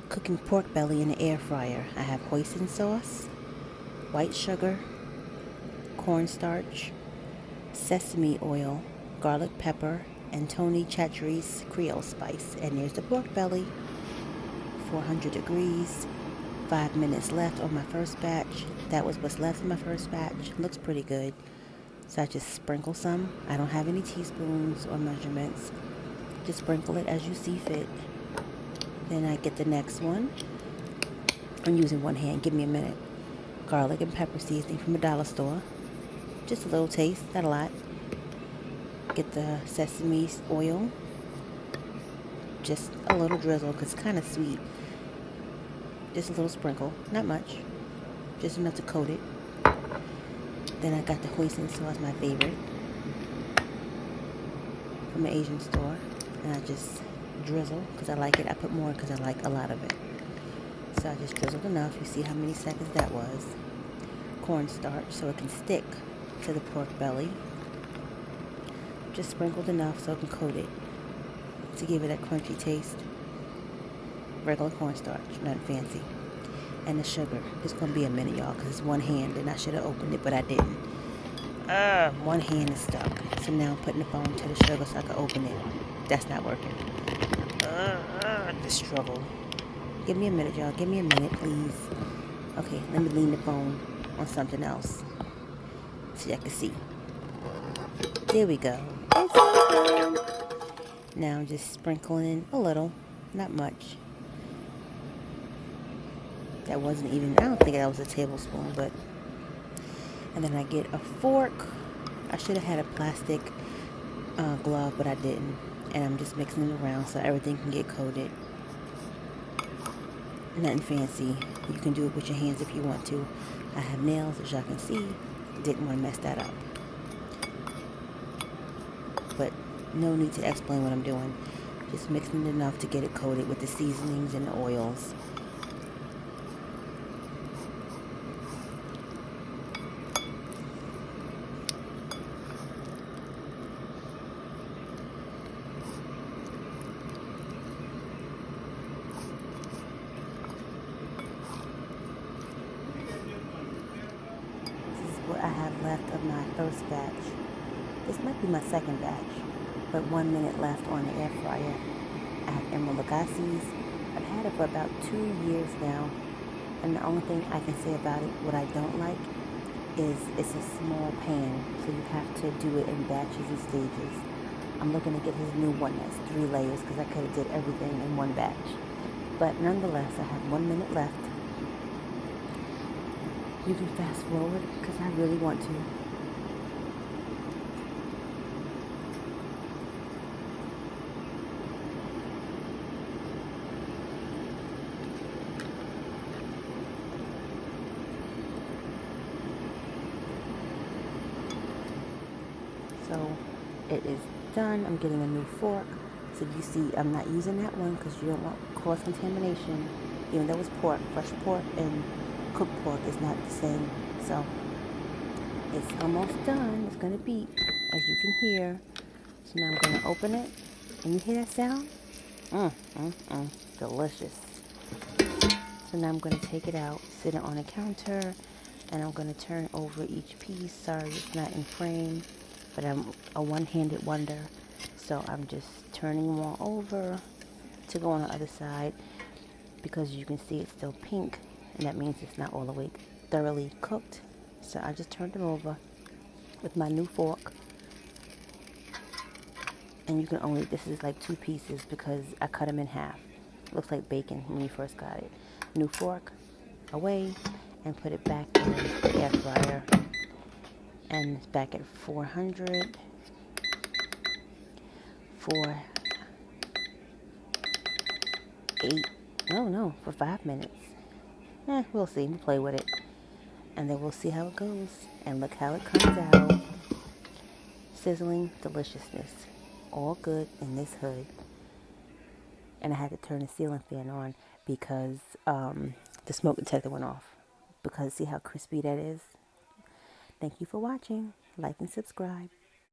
Cooking pork belly in the air fryer. I have hoisin sauce, white sugar, cornstarch, sesame oil, garlic pepper, and Tony Chachere's Creole spice. And there's the pork belly, 400 degrees. 5 minutes left on my first batch. That was what's left in my first batch. Looks pretty good. So I just sprinkle some. I don't have any teaspoons or measurements. Just sprinkle it as you see fit. Then I get the next one. I'm using one hand. Give me a minute. Garlic and pepper seasoning from a dollar store. Just a little taste, not a lot. Get the sesame oil. Just a little drizzle because it's kind of sweet. Just a little sprinkle, not much. Just enough to coat it. Then I got the hoisin sauce, my favorite, from an Asian store. And I just drizzle because I like it. I put more because I like a lot of it. So I just drizzled enough. You see how many seconds that was. Cornstarch so it can stick to the pork belly. Just sprinkled enough so it can coat it to give it a crunchy taste. Regular cornstarch, nothing fancy. And the sugar. It's going to be a minute, y'all, because it's one hand and I should have opened it, but I didn't. One hand is stuck. So now I'm putting the phone to the sugar so I can open it. That's not working. The struggle. Give me a minute, y'all. Give me a minute, please. Okay, let me lean the phone on something else so y'all can see. There we go. It's open. Now I'm just sprinkling a little, not much. That wasn't even, I don't think that was a tablespoon, but. And then I get a fork. I should have had a plastic glove, but I didn't. And I'm just mixing it around so everything can get coated. Nothing fancy. You can do it with your hands if you want to. I have nails, as y'all can see. Didn't want to mess that up. But no need to explain what I'm doing. Just mixing it enough to get it coated with the seasonings and the oils. What I have left of my first batch. This might be my second batch, but 1 minute left on the air fryer. I have Emerald Lagasse's. I've had it for about 2 years now, and the only thing I can say about it, what I don't like, is it's a small pan, so you have to do it in batches and stages. I'm looking to get his new one that's 3 layers because I could have did everything in one batch. But nonetheless, I have 1 minute left. You can fast forward because I really want to. So it is done. I'm getting a new fork. So you see, I'm not using that one because you don't want cross-contamination. Even though it's pork, fresh pork and cooked pork is not the same. So it's almost done. It's going to beep, as you can hear. So now I'm going to open it. And you hear that sound? Delicious. So now I'm going to take it out, sit it on a counter, and I'm going to turn over each piece. Sorry, it's not in frame, but I'm a one-handed wonder. So I'm just turning them all over to go on the other side because you can see it's still pink. And that means it's not all the way thoroughly cooked. So I just turned them over with my new fork. And you can only, this is like 2 pieces because I cut them in half. Looks like bacon when you first got it. New fork, away, and put it back in the air fryer. And it's back at 400 for 5 minutes. We'll see. We'll play with it. And then we'll see how it goes. And look how it comes out. Sizzling deliciousness. All good in this hood. And I had to turn the ceiling fan on because the smoke detector went off. Because see how crispy that is? Thank you for watching. Like and subscribe.